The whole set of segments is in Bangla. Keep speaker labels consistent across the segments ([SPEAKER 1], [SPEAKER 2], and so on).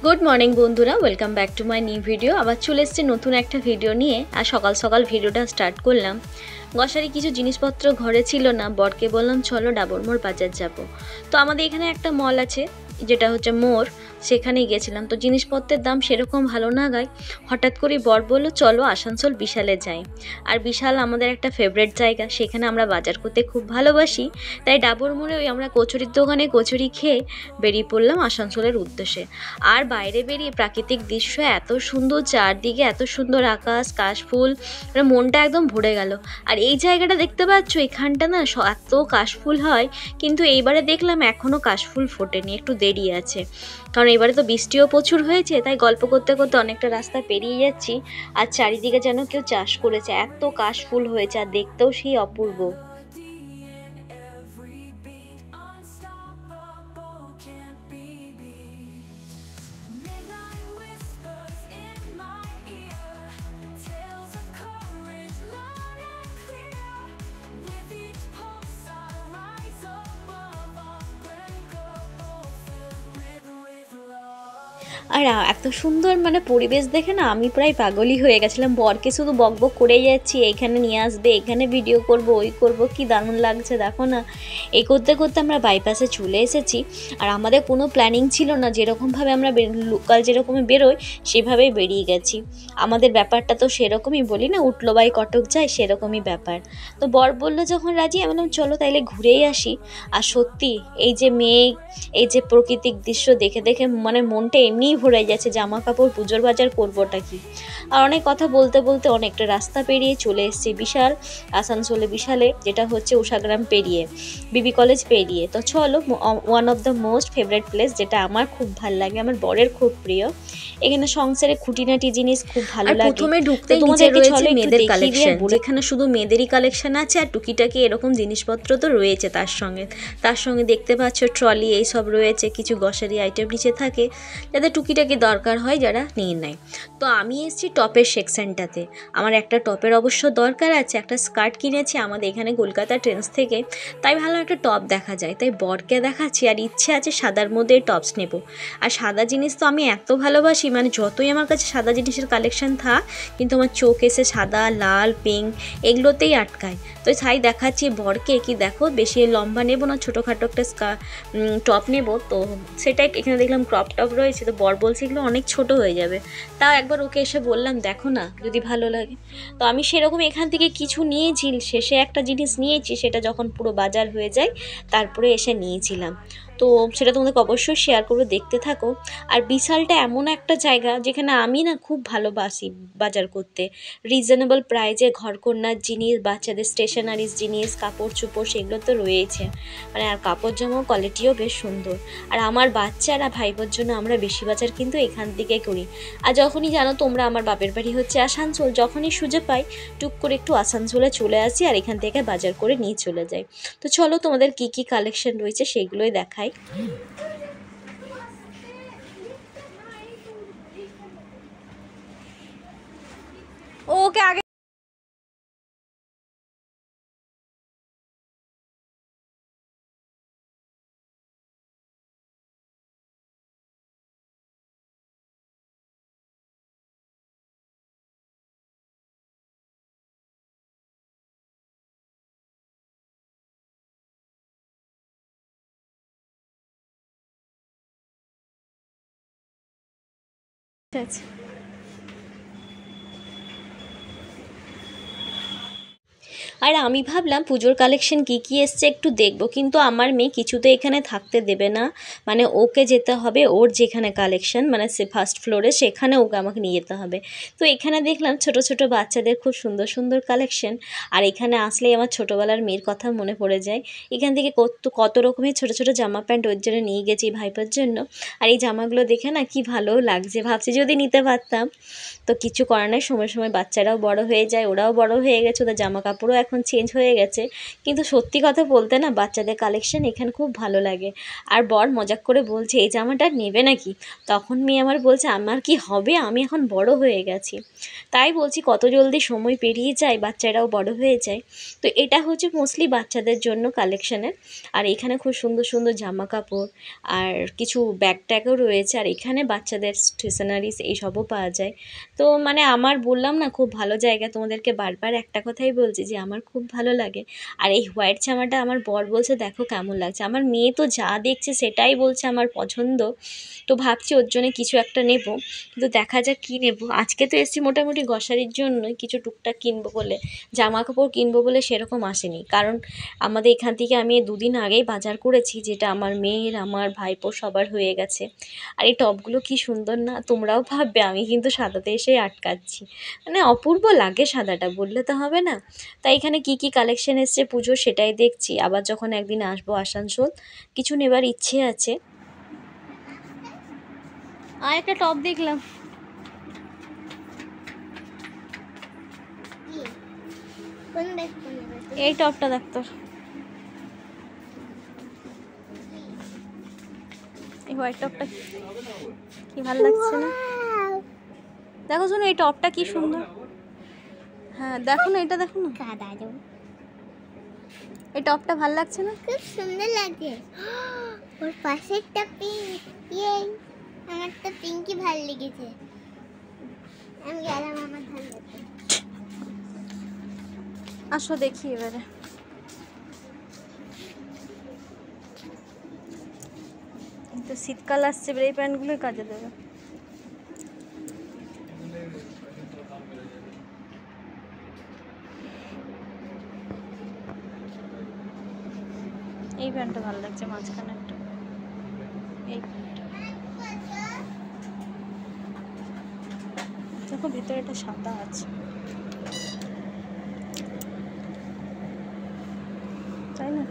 [SPEAKER 1] গুড মর্নিং বন্ধুরা, welcome back to my new video. আবার চলে এসেছি নতুন একটা ভিডিও নিয়ে। আর সকাল সকাল ভিডিওটা স্টার্ট করলাম। গ্রসারি কিছু জিনিসপত্র ঘরে ছিল না, বরকে বললাম চলো ডাবর মোড় বাজার যাব। তো আমাদের এখানে একটা মল আছে যেটা হচ্ছে মোড়, সেখানেই গেছিলাম। তো জিনিসপত্রের দাম সেরকম ভালো না গায়, হঠাৎ করে বর বললো চলো আসানসোল বিশালে যাই। আর বিশাল আমাদের একটা ফেভারিট জায়গা, সেখানে আমরা বাজার করতে খুব ভালোবাসি। তাই ডাবর মোড়ে ওই আমরা কচুরির দোকানে কচুরি খেয়ে বেরিয়ে পড়লাম আসানসোলের উদ্দেশ্যে। আর বাইরে বেরিয়ে প্রাকৃতিক দৃশ্য এত সুন্দর, চারদিকে এত সুন্দর আকাশ, কাশফুল, মনটা একদম ভরে গেল। আর এই জায়গাটা দেখতে পাচ্ছ, এখানটা না এত কাশফুল হয়, কিন্তু এইবারে দেখলাম এখনও কাশফুল ফোটেনি, একটু দেরি আছে। কারণ এবারে তো বৃষ্টিও প্রচুর হয়েছে, তাই গল্প করতে করতে অনেকটা রাস্তা পেরিয়ে যাচ্ছি। আর চারিদিকে যেন কেউ চাষ করেছে, এত কাশফুল হয়েছে আর দেখতেও সেই অপূর্ব। আর এত সুন্দর পরিবেশ দেখে না আমি প্রায় পাগলই হয়ে গেছিলাম। বরকে শুধু বকবক করেই যাচ্ছি, এইখানে নিয়ে আসবে, এখানে ভিডিও করব, ওই করব, কি দারুণ লাগছে দেখো না। এই করতে করতে আমরা বাইপাসে চলে এসেছি। আর আমাদের কোনো প্ল্যানিং ছিল না, যেরকমভাবে আমরা লোকাল যেরকমই বেরোই সেভাবেই বেরিয়ে গেছি। আমাদের ব্যাপারটা তো সেরকমই, বলি না উঠলো বাই কটক যায়, সেরকমই ব্যাপার। তো বর বললো যখন রাজি, আমি বললাম চলো তাইলে ঘুরেই আসি। আর সত্যি এই যে মেঘ, এই যে প্রাকৃতিক দৃশ্য দেখে দেখে মনটা এমনিই ভরে যাচ্ছে, জামা কাপড় পুজোর বাজার করবোটা কি। আর অনেক কথা বলতে বলতে অনেকটা রাস্তা পেরিয়ে চলে এসেছি বিশাল, আসানসোলে বিশালে, যেটা হচ্ছে উষাগ্রাম পেরিয়ে, বিবি কলেজ পেরিয়ে। তো চলো, one of the most favourite place, যেটা আমার খুব ভালো লাগে, আমার বরের খুব প্রিয়। এখানে সংসারে খুঁটিনাটি জিনিস খুব ভালো লাগে।
[SPEAKER 2] প্রথমে ঢুকতেই নিচে রয়েছে মেয়েদের কালেকশন, যেখানে শুধু মেয়েদেরই কালেকশন আছে, আর টুকিটাকি এরকম জিনিসপত্র তো রয়েছে। তার সঙ্গে দেখতে পাচ্ছ ট্রলি এইসব রয়েছে, কিছু গ্রসারি আইটেম নিচে থাকে যাদের টুকিটাকি দরকার হয়, যারা নিয়ে নেয়। তো আমি এসেছি টপের সেকশনটাতে। আমার একটা টপের অবশ্য দরকার আছে, একটা স্কার্ট কিনেছি আমাদের এখানে কলকাতা ট্রেন্ডস থেকে, তাই ভালো একটা টপ দেখা যায়, তাই বরকে দেখাচ্ছি। আর ইচ্ছে আছে সাদার মধ্যে টপস নেব। আর সাদা জিনিস তো আমি এত ভালোবাসি, যতই আমার কাছে সাদা জিনিসের কালেকশন থাক, কিন্তু আমার চোখ এসে সাদা, লাল, পিঙ্ক এগুলোতেই আটকায়। তো তাই দেখাচ্ছি বরকে, কি দেখো বেশি লম্বা নেব না, ছোটোখাটো একটা টপ নেব। তো সেটাই এখানে দেখলাম ক্রপ টপ রয়েছে। তো বর বলছে এগুলো অনেক ছোট হয়ে যাবে, তাও একবার ওকে এসে বললাম দেখো না যদি ভালো লাগে। তো আমি সেরকম এখান থেকে কিছু নিয়েছি, শেষে একটা জিনিস নিয়েছি, সেটা যখন পুরো বাজার হয়ে যায় তারপরে এসে নিয়েছিলাম। তো সেটা তোমাদেরকে অবশ্যই শেয়ার করবো, দেখতে থাকো। আর বিশালটা এমন একটা জায়গা যেখানে আমি না খুব ভালোবাসি বাজার করতে। রিজনেবল প্রাইজে ঘরকন্যার জিনিস, বাচ্চাদের স্টেশনারিজ জিনিস, কাপড় চোপড় সেগুলো তো রয়েছে। আর কাপড় জামার কোয়ালিটিও বেশ সুন্দর। আর আমার বাচ্চারা ভাইবোর জন্য আমরা বেশি বাজার কিন্তু এখান থেকে করি। আর যখনই জানো তোমরা, আমার বাপের বাড়ি হচ্ছে আসানসোল, যখনই সুযোগ পাই টুক করে একটু আসানসোলে চলে আসি আর এখান থেকে বাজার করে নিয়ে চলে যাই। তো চলো তোমাদের কি কি কালেকশন রয়েছে সেগুলোই দেখাই।
[SPEAKER 1] ওকে আগে আছে। আর আমি ভাবলাম পুজোর কালেকশন কি কি এসছে একটু দেখব, কিন্তু আমার মেয়ে কিছুতে এখানে থাকতে দেবে না। ওকে যেতে হবে ওর যেখানে কালেকশন, সে ফার্স্ট ফ্লোরে, সেখানে ওকে আমাকে নিয়ে যেতে হবে। তো এখানে দেখলাম ছোট ছোট বাচ্চাদের খুব সুন্দর সুন্দর কালেকশন। আর এখানে আসলেই আমার ছোটোবেলার মেয়ের কথা মনে পড়ে যায়। এখান থেকে কত রকমের ছোট ছোট জামা প্যান্ট ওর জন্য নিয়ে গেছি ভাইপার জন্য। আর এই জামাগুলো দেখে না কি ভালো লাগছে, ভাবছি যদি নিতে পারতাম। তো কিছু করার নাই, সময় সময় বাচ্চারাও বড় হয়ে যায়, ওরাও বড় হয়ে গেছে, ওদের জামা কাপড়ও
[SPEAKER 2] এখন চেঞ্জ হয়ে গেছে, কিন্তু সত্যি কথা বলতে না বাচ্চাদের কালেকশন এখানে খুব ভালো লাগে। আর বর মজাক করে বলছে এই জামাটা নেবে নাকি, তখন মেয়ে আমার বলছে আমার কি হবে, আমি এখন বড় হয়ে গেছি। তাই বলছি কত জলদি সময় পেরিয়ে যায়, বাচ্চারাও বড় হয়ে যায়। তো এটা হচ্ছে মোস্টলি বাচ্চাদের জন্য কালেকশানের। আর এখানে খুব সুন্দর সুন্দর জামা কাপড় আর কিছু ব্যাগ ট্যাগও রয়েছে, আর এখানে বাচ্চাদের স্টেশনারিজ এইসবও পাওয়া যায়। তো মানে আমার বললাম না খুব ভালো জায়গা, তোমাদেরকে বারবার একটা কথাই বলছি যে আমার খুব ভালো লাগে। আর এই হোয়াইট জামাটা আমার বর বলছে দেখো কেমন লাগছে, আমার মেয়ে তো যা দেখছে সেটাই বলছে আমার পছন্দ। তো ভাবছি ওর জন্য কিছু একটা নেব, কিন্তু দেখা যাক কী নেব। আজকে তো এসছি মোটামুটি গ্রসারির জন্য কিছু টুকটাক কিনবো বলে, জামা কাপড় কিনবো বলে সেরকম আসেনি, কারণ আমাদের এখান থেকে আমি 2 দিন আগেই বাজার করেছি, যেটা আমার মেয়ের আমার ভাইপোর সবার হয়ে গেছে। আর এই টপগুলো কি সুন্দর না, তোমরাও ভাববে আমি কিন্তু সাদাতে এসেই আটকাচ্ছি, মানে অপূর্ব লাগে সাদাটা, বললে তো হবে না। তাই এখানে কি কি কালেকশন এসছে পুজো সেটাই দেখছি, আবার যখন একদিন আসবো আসানসোল কিছু নেবার ইচ্ছে আছে। আর একটা টপ দেখলাম, এই টপটা দেখ তোর, এই হোয়াইট টপটা কি ভালো লাগছে না, দেখো শোনো এই টপটা কি সুন্দর। হ্যাঁ দেখো না, এটা দেখো না, এই টপটা ভালো লাগছে না,
[SPEAKER 3] খুব সুন্দর লাগে। ওর পাশে একটা পিঙ্ক, ইয়ে আমার তো পিঙ্কই ভালো লেগেছে, আমি গেলাম আমার ভালো লাগে।
[SPEAKER 2] আসো দেখি এবারে। তো শীতকাল আসছে, এই প্যান্টগুলোই কাজে দেবে। এই প্যান্টটা ভালো লাগছে, মাঝখানে একটা এই প্যান্টটা দেখো, ভিতরে একটা সাদা আছে, তাই না?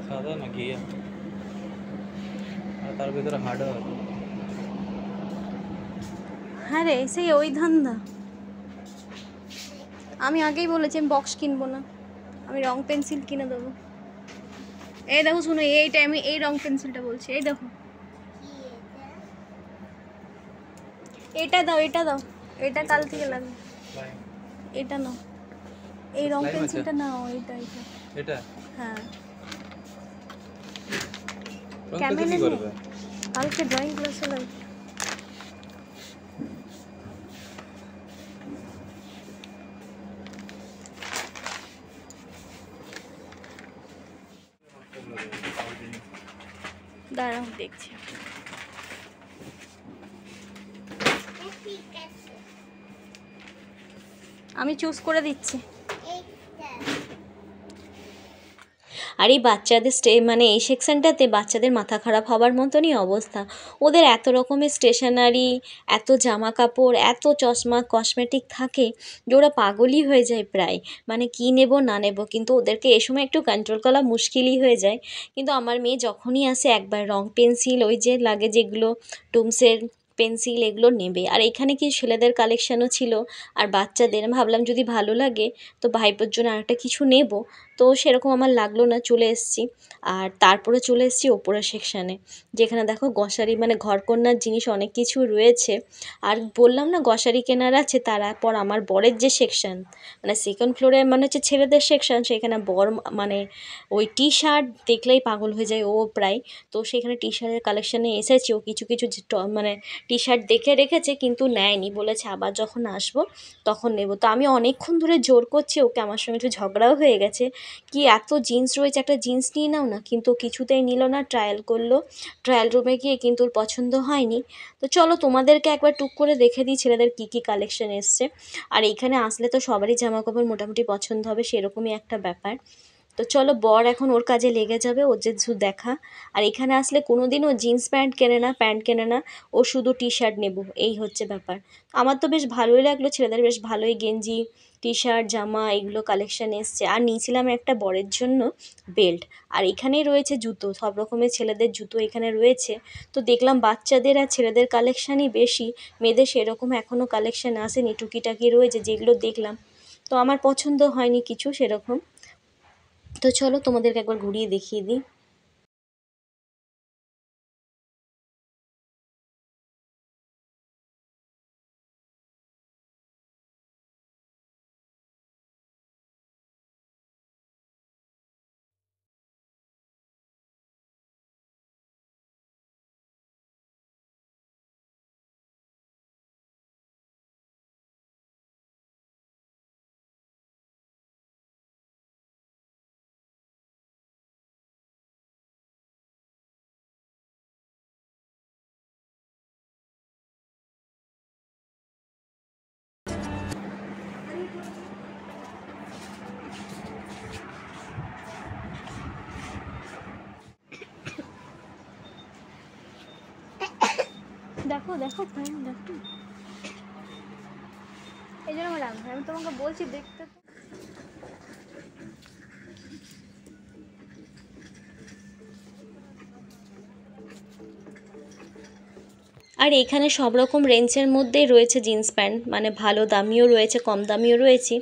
[SPEAKER 4] সাদা না ঘিয়া, আর তার ভিতরে হার্ডও আছে।
[SPEAKER 2] হ্যাঁ রে, সেই ওই ধান্দা। আমি আগেই বলেছি আমি বক্স কিনবো না, আমি রং পেন্সিল কিনে দেবো। এই দেখো শোনো, এইটা আমি এই রং পেন্সিলটা বলছি, এই দেখো এটা দাও, এটা দাও, এটা কাল থেকে লাগবে, এটা নাও, এই রং পেন্সিলটা নাও, এটা এটা
[SPEAKER 4] এটা
[SPEAKER 2] হ্যাঁ।
[SPEAKER 4] রং
[SPEAKER 2] ক্যামেরা
[SPEAKER 4] পেন্সিল কি করবে?
[SPEAKER 2] কালকে ড্রয়িং ক্লাসে লাগবে। দাঁড়াও দেখছি,
[SPEAKER 3] ঠিক আছে,
[SPEAKER 2] আমি চুজ করে দিচ্ছি।
[SPEAKER 3] এইটা
[SPEAKER 2] আর এই বাচ্চাদের মানে এই সেকশনটাতে বাচ্চাদের মাথা খারাপ হওয়ার মতনই অবস্থা। ওদের এত রকমের স্টেশনারি, এত জামা কাপড়, এত চশমা, কসমেটিক থাকে যে ওরা পাগলই হয়ে যায় প্রায়, মানে কী নেব না নেব, কিন্তু ওদেরকে এ সময় একটু কন্ট্রোল করা মুশকিলই হয়ে যায়। কিন্তু আমার মেয়ে যখনই আসে একবার রং পেন্সিল, ওই যে লাগে যেগুলো টুমসের পেন্সিল, এগুলো নেবে। আর এখানে কি ছেলেদের কালেকশানও ছিল আর বাচ্চাদের, ভাবলাম যদি ভালো লাগে তো ভাইপোর জন্য আরেকটা কিছু নেব। তো সেরকম আমার লাগলো না, চলে এসেছি। আর তারপরে চলে এসেছি ওপরের সেকশানে, যেখানে দেখো গ্রসারি মানে ঘরকন্নার জিনিস অনেক কিছু রয়েছে। আর বললাম না গ্রসারি কেনার আছে, তারপর আমার বরের যে সেকশান, মানে সেকেন্ড ফ্লোরে মানে হচ্ছে ছেলেদের সেকশান, সেখানে বর মানে ওই টি শার্ট দেখলেই পাগল হয়ে যায় ও প্রায়। তো সেখানে টি শার্টের কালেকশানে এসেছে, ও কিছু কিছু মানে টি শার্ট দেখে রেখেছে কিন্তু নেয়নি, বলেছে আবার যখন আসবো তখন নেব। তো আমি অনেকক্ষণ ধরে জোর করছি ওকে, আমার সঙ্গে একটু ঝগড়াও হয়ে গেছে, কি এত জিন্স রয়েছে একটা জিন্স নিয়ে নাও না, কিন্তু কিছুতেই নিল না। ট্রায়াল করলো, ট্রায়াল রুমে গিয়ে কিন্তু ওর পছন্দ হয়নি। তো চলো তোমাদেরকে একবার টুক করে দেখে দিই ছেলেদের কী কী কালেকশন এসছে। আর এইখানে আসলে তো সবারই জামা কাপড় মোটামুটি পছন্দ হবে, সেরকমই একটা ব্যাপার। তো চলো, বর এখন ওর কাজে লেগে যাবে, ওর যে শুধু দেখা। আর এখানে আসলে কোনো দিন ও জিন্স প্যান্ট কেনে না, প্যান্ট কেনে না, ও শুধু টি শার্ট নেব, এই হচ্ছে ব্যাপার। আমার তো বেশ ভালোই লাগলো, ছেলেদের বেশ ভালোই গেঞ্জি, টি শার্ট, জামা এগুলো কালেকশান এসছে। আর নিয়েছিলাম একটা বরের জন্য বেল্ট। আর এখানেই রয়েছে জুতো, সব রকমের ছেলেদের জুতো এখানে রয়েছে। তো দেখলাম বাচ্চাদের আর ছেলেদের কালেকশানই বেশি, মেয়েদের সেরকম এখনও কালেকশান আসেনি, টুকিটাকি রয়েছে যেগুলো দেখলাম। তো আমার পছন্দ হয়নি কিছু সেরকম। তো চলো তোমাদেরকে একবার ঘুরিয়ে দেখিয়ে দিই।
[SPEAKER 1] দেখো দেখো ফ্রেন্ড, দেখো এই জন্য ম্যাডাম আমি তোমাকে বলছি দেখতে।
[SPEAKER 2] আর এখানে সব রকম রেঞ্জের মধ্যেই রয়েছে জিন্স প্যান্ট, মানে ভালো দামিও রয়েছে, কম দামিও রয়েছে।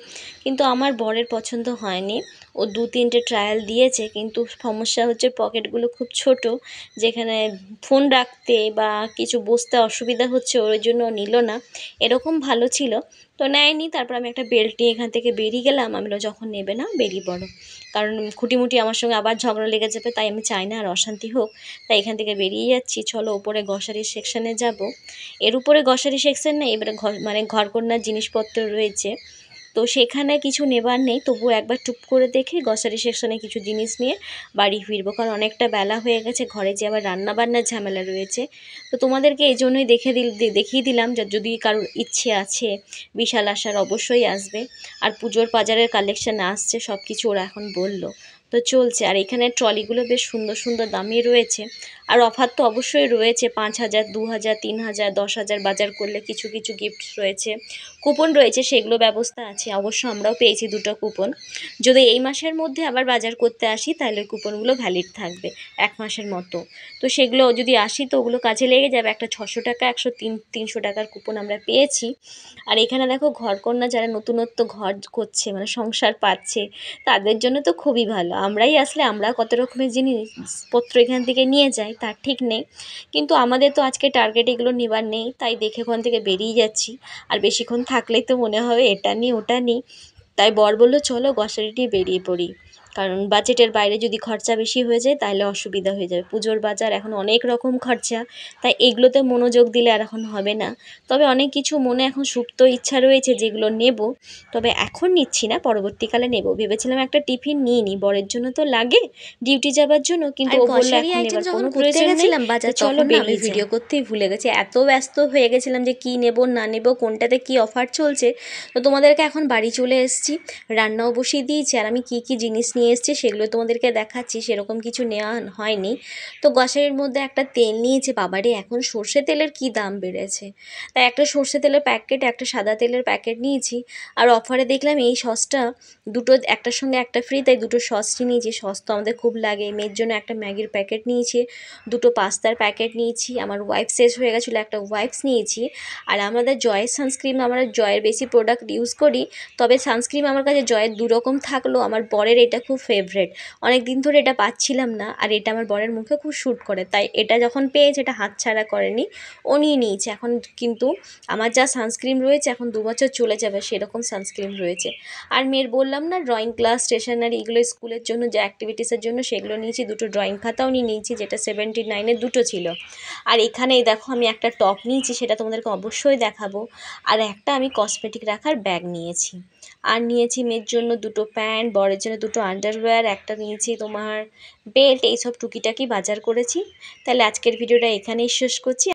[SPEAKER 2] কিন্তু আমার বরের পছন্দ হয়নি, ও 2-3টে ট্রায়াল দিয়েছে, কিন্তু সমস্যা হচ্ছে পকেটগুলো খুব ছোট, যেখানে ফোন রাখতে বা কিছু বসতে অসুবিধা হচ্ছে, ওর জন্য নিল না। এরকম ভালো ছিল তো নেয়নি। তারপর আমি একটা বেল্ট নিয়ে এখান থেকে বেরিয়ে গেলাম। আমি যখন নেবে না বেরিয়ে পড়ো, কারণ খুঁটিমুটি আমার সঙ্গে আবার ঝগড়া লেগে যাবে, তাই আমি চাই না আর অশান্তি হোক, তাই এখান থেকে বেরিয়ে যাচ্ছি। চলো উপরে গ্রসারি সেকশানে যাব। এর উপরে গ্রসারি সেকশন নেই, এবারে মানে ঘরকন্নার জিনিসপত্র রয়েছে, তো সেখানে কিছু নেবার নেই, তবুও একবার টুপ করে দেখে গ্রসারি সেকশনে কিছু জিনিস নিয়ে বাড়ি ফিরবো, কারণ অনেকটা বেলা হয়ে গেছে, ঘরে যে আবার রান্নাবান্নার ঝামেলা রয়েছে। তো তোমাদেরকে এই জন্যই দেখিয়ে দিলাম যে যদি কারোর ইচ্ছে আছে বিশাল আসার, অবশ্যই আসবে। আর পুজোর বাজারের কালেকশান আসছে, সব কিছু ওরা এখন বললো, তো চলছে। আর এখানে ট্রলিগুলো বেশ সুন্দর সুন্দর দামি রয়েছে, আর অফার তো অবশ্যই রয়েছে। 5,000, 2,000, 3,000, 10,000 বাজার করলে কিছু কিছু গিফট রয়েছে, কুপন রয়েছে, সেগুলো ব্যবস্থা আছে। অবশ্য আমরাও পেয়েছি 2টা কুপন। যদি এই মাসের মধ্যে আবার বাজার করতে আসি তাহলে কুপনগুলো ভ্যালিড থাকবে 1 মাসের মতো। তো সেগুলো যদি আসি তো ওগুলো কাজে লেগে যাবে। একটা 600 টাকা, 300 টাকার কুপন আমরা পেয়েছি। আর এখানে দেখো ঘরকন্না যারা নতুনত্ব ঘর করছে, মানে সংসার পাচ্ছে, তাদের জন্য তো খুবই ভালো। আমরাই আসলে আমরা কত রকমের জিনিসপত্র এখান থেকে নিয়ে যাই তার ঠিক নেই, কিন্তু আমাদের তো আজকে টার্গেট এগুলো নেবার নেই, তাই দেখে ওখান থেকে বেরিয়ে যাচ্ছি। আর বেশিক্ষণ থাকলেই তো মনে হবে এটা নিই ওটা নিই, তাই বর বললো চলো গ্রসারিটি বেরিয়ে পড়ি, কারণ বাজেটের বাইরে যদি খরচা বেশি হয়ে যায় তাহলে অসুবিধা হয়ে যাবে। পুজোর বাজার এখন অনেক রকম খরচা, তাই এগুলোতে মনোযোগ দিলে আর এখন হবে না। তবে অনেক কিছু মনে এখন সুপ্ত ইচ্ছা রয়েছে যেগুলো নেব, তবে এখন নিচ্ছি না, পরবর্তীকালে নেব। ভেবেছিলাম একটা টিফিন নিয়ে নিই, বরের জন্য তো লাগে ডিউটি যাবার জন্য, কিন্তু ও বললো এখন নেবার কোনো প্রয়োজন নেই। বাজার চলো আমি ভিডিও করতেই ভুলে গেছি, এত ব্যস্ত হয়ে গেছিলাম যে কি নেব না নেব, কোনটাতে কি অফার চলছে। তো তোমাদেরকে এখন বাড়ি চলে এসেছি, রান্নাও বসিয়ে দিয়েছি, আর আমি কি কি জিনিস নিয়ে এসেছি সেগুলো তোমাদেরকে দেখাচ্ছি। সেরকম কিছু নেওয়া হয়নি। তো গ্রসারির মধ্যে একটা তেল নিয়েছে, বাবারে এখন সর্ষে তেলের কি দাম বেড়েছে, তাই একটা সর্ষে তেলের প্যাকেট, একটা সাদা তেলের প্যাকেট নিয়েছি। আর অফারে দেখলাম এই সসটা দুটো একটার সঙ্গে একটা ফ্রি, তাই 2টো সসটি নিয়েছি। সস তো আমাদের খুব লাগে। মেয়ের জন্য একটা ম্যাগির প্যাকেট নিয়েছি, 2টো পাস্তার প্যাকেট নিয়েছি। আমার ওয়াইপ শেষ হয়ে গেছিলো, একটা ওয়াইপস নিয়েছি। আর আমাদের জয়ের সানস্ক্রিন, আমরা জয়ের বেশি প্রোডাক্ট ইউজ করি, তবে সানস্ক্রিন আমার কাছে জয়ের 2 রকম থাকলো, আমার বরের এটা খুব ফেভারেট, অনেক দিন ধরে এটা পাচ্ছিলাম না, আর এটা আমার বরের মুখে খুব শ্যুট করে, তাই এটা যখন পেয়েছে এটা হাতছাড়া করেনি, ও নিয়ে নিয়েছে। এখন কিন্তু আমার যা সানস্ক্রিন রয়েছে এখন 2 বছর চলে যাবে সেরকম সানস্ক্রিন রয়েছে। আর মেয়ের বললাম না ড্রয়িং ক্লাস, স্টেশনারি, এগুলো স্কুলের জন্য যে অ্যাক্টিভিটিসের জন্য সেগুলো নিয়েছি। 2টো ড্রয়িং খাতাও নিয়ে নিয়েছি, যেটা 79-এর 2টো ছিল। আর এখানে দেখো আমি একটা টপ নিয়েছি, সেটা তোমাদেরকে অবশ্যই দেখাবো। আর একটা আমি কসমেটিক রাখার ব্যাগ নিয়েছি। আর নিয়েছি মেয়ের জন্য 2টো প্যান্ট, বরের জন্য 2টো আন্ডারওয়্যার, একটা নিয়েছি তোমার বেল্ট, এইসব টুকিটাকি বাজার করেছি। তাহলে আজকের ভিডিওটা এখানেই শেষ করছি।